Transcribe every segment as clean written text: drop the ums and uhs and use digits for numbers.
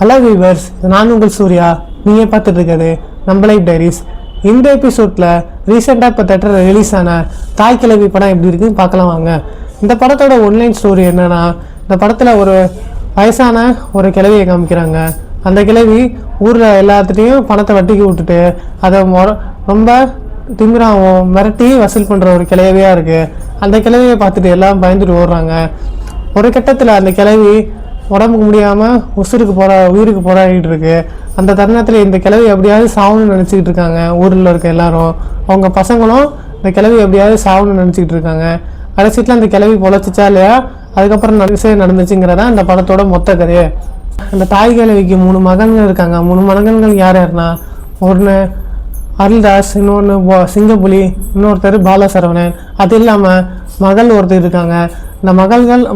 Hello viewers, நான் உங்கள் சூர்யா. நீங்கள் பார்த்துட்டு இருக்கிறது நம்ம லைஃப் டைரிஸ். இந்த எபிசோடில் ரீசெண்டாக இப்போ தேட்டர் ரிலீஸ் ஆன தாய் கிழவி படம் எப்படி இருக்குன்னு பார்க்கலாம் வாங்க. இந்த படத்தோட ஒன்லைன் ஸ்டோரி என்னென்னா, இந்த படத்தில் ஒரு வயசான ஒரு கிழவியை காமிக்கிறாங்க. அந்த கிழவி ஊரில் எல்லாத்துலேயும் பணத்தை வட்டிக்கு விட்டுட்டு அதை ரொம்ப திமிராகவும் மிரட்டி வசூல் பண்ணுற ஒரு கிழவியாக இருக்குது. அந்த கிழவியை பார்த்துட்டு எல்லாம் பயந்துட்டு ஓடுறாங்க. ஒரு கட்டத்தில் அந்த கிழவி உடம்புக்கு முடியாமல் உயிருக்கு போராடிட்டு இருக்கு. அந்த தருணத்தில் இந்த கிழவி எப்படியாவது சாவுன்னு நினச்சிக்கிட்டு இருக்காங்க. ஊரில் இருக்க எல்லாரும், அவங்க பசங்களும் இந்த கிழவி எப்படியாவது சாவுன்னு நினச்சிக்கிட்டு இருக்காங்க. கடைசியில் அந்த கிழவி பொழைச்சிச்சா இல்லையா, அதுக்கப்புறம் விஷயம் நடந்துச்சுங்கிறதா இந்த படத்தோட மொத்த கதையே. அந்த தாய் கிழவிக்கு 3 மகன்கள் இருக்காங்க. 3 மகன்கள் யாருன்னா, ஒன்று அருள்தாஸ், இன்னொன்று சிங்கப்புலி, இன்னொருத்தர் பாலசரவணன். அது இல்லாமல் மகள் ஒருத்தர் இருக்காங்க. இந்த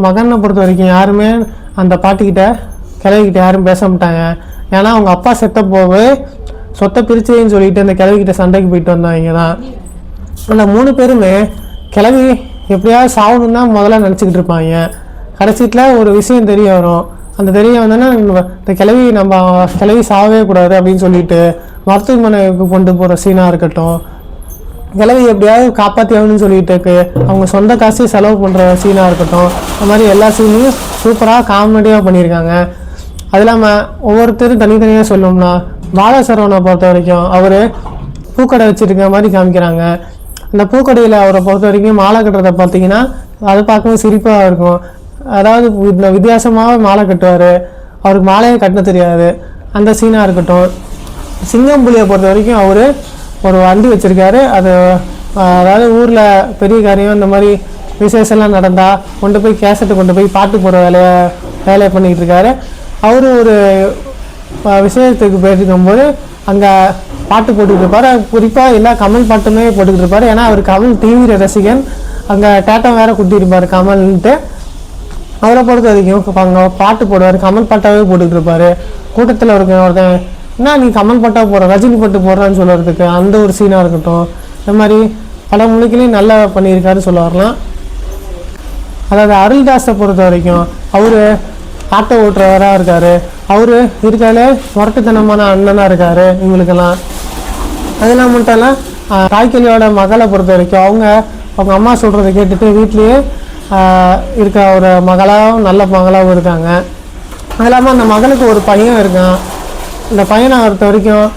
மகனை பொறுத்த வரைக்கும் யாருமே அந்த பாட்டிக்கிட்ட கிழவிக்கிட்ட யாரும் பேச மாட்டாங்க. ஏன்னா அவங்க அப்பா செத்த போக சொத்தை பிரிச்சேன்னு சொல்லிட்டு அந்த கிழவிக்கிட்ட சண்டைக்கு போயிட்டு வந்தவங்க தான். அந்த 3 பேருமே கிழவி எப்படியாவது சாகணுன்னு தான் முதல்ல நினச்சிக்கிட்டு இருப்பாங்க. கடைசியில் ஒரு விஷயம் தெரிய வரும். அந்த தெரிய வந்தோன்னா இந்த கிழவி சாகவே கூடாது அப்படின்னு சொல்லிட்டு மருத்துவமனைக்கு கொண்டு போகிற சீனாக இருக்கட்டும், கிழவி எப்படியாவது காப்பாற்றி ஆகணும்னு சொல்லிட்டு அவங்க சொந்த காசு செலவு பண்ணுற சீனாக இருக்கட்டும், அந்த மாதிரி எல்லா சீனையும் சூப்பராக காமெடியாக பண்ணியிருக்காங்க. அது இல்லாமல் ஒவ்வொருத்தரும் தனித்தனியாக சொல்லணும்னா, பாலசரவனை பொறுத்த வரைக்கும் அவர் பூக்கடை வச்சுருக்க மாதிரி காமிக்கிறாங்க. அந்த பூக்கடையில் அவரை பொறுத்த வரைக்கும் மாலை கட்டுறதை பார்த்தீங்கன்னா அதை பார்க்கவும் சிரிப்பாக இருக்கும். அதாவது இந்த வித்தியாசமாக மாலை கட்டுவார். அவருக்கு மாலையை கட்ட தெரியாது. அந்த சீனாக இருக்கட்டும். சிங்கம்புலியை பொறுத்த வரைக்கும் அவர் ஒரு வண்டி வச்சுருக்காரு. அதாவது ஊரில் பெரிய காரியம் இந்த மாதிரி விசேஷம்லாம் நடந்தால் கொண்டு போய் கேசட்டு கொண்டு போய் பாட்டு போகிற வேலையை பண்ணிக்கிட்டு இருக்காரு. அவர் ஒரு விசேஷத்துக்கு போயிட்டு இருக்கும்போது அங்கே பாட்டு போட்டுக்கிட்டு இருப்பார். குறிப்பாக எல்லா கமல் பாட்டுமே போட்டுக்கிட்டு இருப்பார். ஏன்னா அவர் கமல் தீவிர ரசிகன். அங்கே டேட்டம் வேறு குட்டியிருப்பார் கமல்ன்ட்டு. அவரை பொறுத்த வரைக்கும் அங்கே பாட்டு போடுவார். கமல் பாட்டாகவே போட்டுக்கிட்டு இருப்பார். கூட்டத்தில் ஒருத்தன் என்ன நீ கமல் பாட்டாக போடுற, ரஜினி பாட்டு போடுறான்னு சொல்கிறதுக்கு அந்த ஒரு சீனாக இருக்கட்டும். இந்த மாதிரி பல மொழிகளையும் நல்லா பண்ணியிருக்காருன்னு சொல்ல வரலாம். அதாவது அருள்தாஸை பொறுத்த வரைக்கும் அவர் ஆட்டோ ஓட்டுறவராக இருக்கார். அவர் இருக்காலே முரட்டுத்தனமான அண்ணனாக இருக்கார் இவங்களுக்கெல்லாம். அதெல்லாம் மட்டும் இல்லை, தாய்க்கிழியோட மகளை பொறுத்த வரைக்கும் அவங்க அம்மா சொல்கிறத கேட்டுட்டு வீட்லேயே இருக்க ஒரு மகளாகவும் நல்ல மகளாகவும் இருக்காங்க. அது இல்லாமல் அந்த மகளுக்கு ஒரு பையன் இருக்கான். இந்த பையனை பொறுத்த வரைக்கும்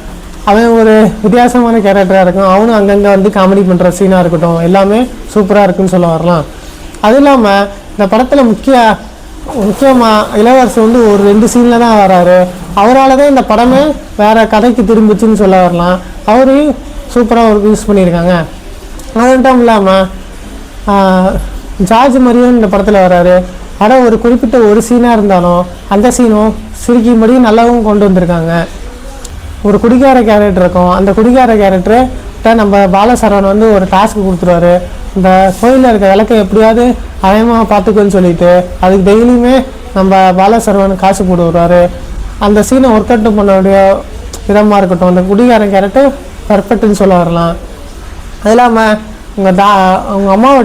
அவன் ஒரு வித்தியாசமான கேரக்டராக இருக்கும். அவனும் அங்கங்கே வந்து காமெடி பண்ணுற சீனாக இருக்கட்டும், எல்லாமே சூப்பராக இருக்குன்னு சொல்ல வரலாம். அது இல்லாமல் இந்த படத்தில் முக்கியமாக இளவரசு வந்து ஒரு 2 சீனில் தான் வராரு. அவரால் தான் இந்த படமே வேறு கதைக்கு திரும்பிச்சுன்னு சொல்ல வரலாம். அவரையும் சூப்பராக ஒரு யூஸ் பண்ணியிருக்காங்க. அது மட்டும் இல்லாமல் ஜார்ஜ் மரியும் இந்த படத்தில் வராரு. ஆனால் ஒரு குறிப்பிட்ட ஒரு சீனாக இருந்தாலும் அந்த சீனும் சிரிக்கும்படி நல்லாவும் கொண்டு வந்திருக்காங்க. ஒரு குடிகார கேரக்டர் இருக்கும். அந்த குடிகார கேரக்டர்கிட்ட நம்ம பாலசரவன் வந்து ஒரு டாஸ்க் கொடுத்துருவாரு. இந்த கோயிலில் இருக்க விளக்கை எப்படியாவது அயமாக பார்த்துக்கோன்னு சொல்லிட்டு அதுக்கு டெய்லியுமே நம்ம பாலசரவன் காசு போட்டு வருவார். அந்த சீனை ஒர்க் அவுட் பண்ணக்கூடிய விதமாக இருக்கட்டும், அந்த குடிகார கேரக்டர் பர்ஃபெக்ட்னு சொல்ல வரலாம். அது இல்லாமல் அவங்க அம்மாவை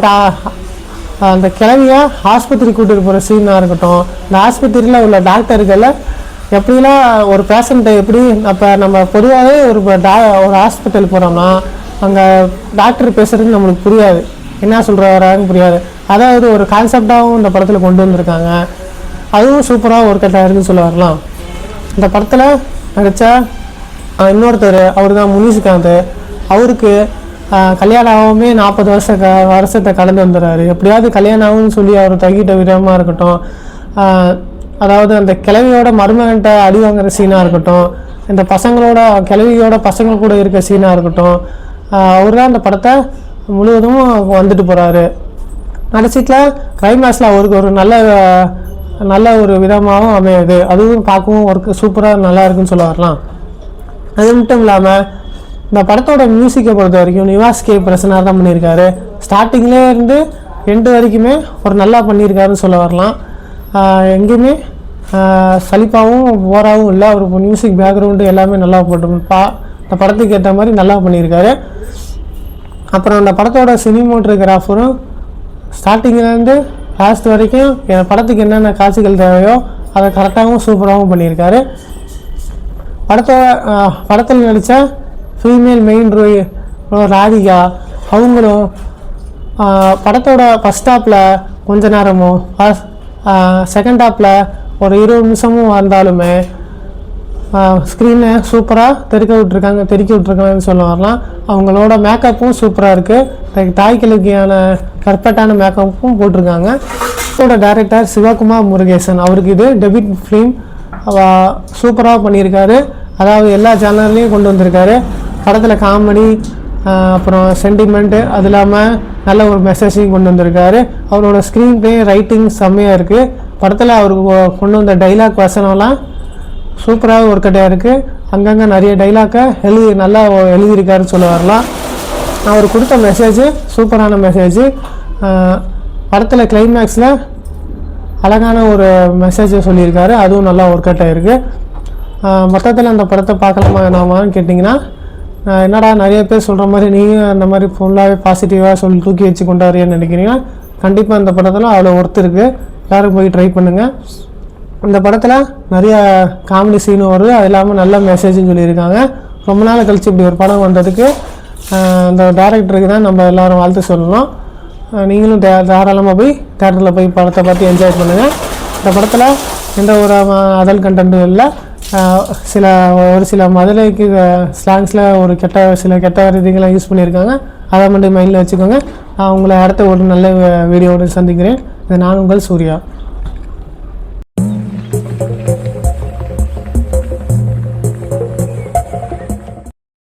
அந்த கிழவியாக ஆஸ்பத்திரி கூட்டிகிட்டு போகிற சீனாக இருக்கட்டும், இந்த ஆஸ்பத்திரியில் உள்ள டாக்டர்களை எப்படிலாம் ஒரு பேஷண்ட்டை எப்படி நம்ம பொதுவாகவே ஒரு ஹாஸ்பிட்டல் போகிறோம்னா அங்கே டாக்டர் பேசுகிறது நம்மளுக்கு புரியாது, என்ன சொல்கிறாங்கன்னு புரியாது. அதாவது ஒரு கான்செப்டாகவும் இந்த படத்தில் கொண்டு வந்திருக்காங்க. அதுவும் சூப்பராக ஒர்க் அவுட் ஆயிருக்குன்னு சொல்ல வரலாம். இந்த படத்தில் நடித்த இன்னொருத்தர் அவர் தான் முனிஷ்காந்த். அவருக்கு கல்யாணம் ஆகாமே 40 வருஷத்தை கடந்து வந்துடுறாரு. எப்படியாவது கல்யாணம் ஆகும்னு சொல்லி அவர் தங்கிட்ட விதமாக இருக்கட்டும், அதாவது அந்த கிழவியோட மருமகன்ட்ட அடி வாங்குற சீனாக இருக்கட்டும், இந்த கிழவியோட பசங்க கூட இருக்க சீனாக இருக்கட்டும், அவர் தான் அந்த படத்தை முழுவதும் வந்துட்டு போகிறாரு. கடைசியில் கிளைமேக்ஸில் அவருக்கு ஒரு நல்ல ஒரு விதமாகவும் அமையுது. அதுவும் பார்க்கவும் ஒர்க்கு சூப்பராக நல்லா இருக்குன்னு சொல்ல வரலாம். அது மட்டும் இல்லாமல் இந்த படத்தோட மியூசிக்கை பொறுத்த வரைக்கும் நிவாஸ் கே பிரசன்னாக தான் பண்ணியிருக்காரு. ஸ்டார்டிங்லேயே இருந்து எண்டு வரைக்குமே ஒரு நல்லா பண்ணியிருக்காருன்னு சொல்ல வரலாம். எங்கேயுமே சலிப்பாகவும் போராகவும் இல்லை. அவர் மியூசிக் பேக்ரவுண்டு எல்லாமே நல்லா இந்த படத்துக்கு ஏற்ற மாதிரி நல்லா பண்ணியிருக்காரு. அப்புறம் அந்த படத்தோட சினிமோட்டோகிராஃபரும் ஸ்டார்டிங்லேருந்து லாஸ்ட் வரைக்கும் படத்துக்கு என்னென்ன காட்சிகள் தேவையோ அதை கரெக்டாகவும் சூப்பராகவும் பண்ணியிருக்காரு. படத்தில் நடித்த ஃபீமேல் மெயின் ராதிகா அவங்களும் படத்தோட ஃபஸ்ட் ஹாப்பில் கொஞ்ச நேரமும் செகண்ட் ஹாப்பில் ஒரு 20 நிமிஷமும் வந்தாலுமே ஸ்க்ரீனை சூப்பராக தெறிக்க விட்ருக்காங்கன்னு சொல்ல வரலாம். அவங்களோட மேக்கப்பும் சூப்பராக இருக்குது. தாய்க்கிழவியான பர்ஃபெக்டான மேக்கப்பும் போட்டிருக்காங்க. இதோட டைரக்டர் சிவகுமார் முருகேசன், அவருக்கு இது டெபியூட் ஃபிலிம். சூப்பராக பண்ணியிருக்காரு. அதாவது எல்லா சேனல்லையும் கொண்டு வந்திருக்காரு. படத்தில் காமெடி, அப்புறம் சென்டிமெண்ட்டு, அது இல்லாமல் நல்ல ஒரு மெசேஜையும் கொண்டு வந்திருக்காரு. அவரோட ஸ்க்ரீன் ப்ளே ரைட்டிங் செம்மையாக இருக்குது. படத்தில் அவருக்கு கொண்டு வந்த டைலாக் வசனம்லாம் சூப்பராக ஒர்க் அவுட்டாக இருக்குது. அங்கங்கே நிறைய டைலாக்கை நல்லா எழுதியிருக்காருன்னு சொல்ல வரலாம். அவர் கொடுத்த மெசேஜ் சூப்பரான மெசேஜ். படத்தில் கிளைமேக்ஸில் அழகான ஒரு மெசேஜை சொல்லியிருக்காரு. அதுவும் நல்லா ஒர்க் அவுட் ஆகிருக்கு. மொத்தத்தில் அந்த படத்தை பார்க்கலாமா வேணாமான்னு கேட்டிங்கன்னா, என்னடா நிறைய பேர் சொல்கிற மாதிரி நீங்கள் அந்த மாதிரி ஃபுல்லாகவே பாசிட்டிவாக தூக்கி வச்சு கொண்டாடுறீன்னு நினைக்கிறீங்கன்னா, கண்டிப்பாக அந்த படத்தில் அவ்வளோ ஒர்த் இருக்குது. எல்லோரும் போய் ட்ரை பண்ணுங்கள். இந்த படத்தில் நிறைய காமெடி சீனும் வருது. அது இல்லாமல் நல்ல மெசேஜும் சொல்லியிருக்காங்க. ரொம்ப நாள் கழித்து இப்படி ஒரு படம் வந்ததுக்கு அந்த டைரக்டருக்கு தான் நம்ம எல்லோரும் வாழ்த்து சொல்லணும். நீங்களும் தாராளமாக போய் தேட்டரில் போய் படத்தை பார்த்து என்ஜாய் பண்ணுங்கள். இந்த படத்தில் எந்த ஒரு அதல் கண்டென்ட்டும் இல்லை. ஒரு சில மதுரைக்கு ஸ்லாங்ஸில் சில கெட்ட வார்த்தைகளை யூஸ் பண்ணியிருக்காங்க. அதை மட்டும் மைண்டில் வச்சுக்கோங்க. நான் உங்களை அடுத்த ஒரு நல்ல வீடியோவோடு சந்திக்கிறேன். இது நான் உங்கள் சூர்யா.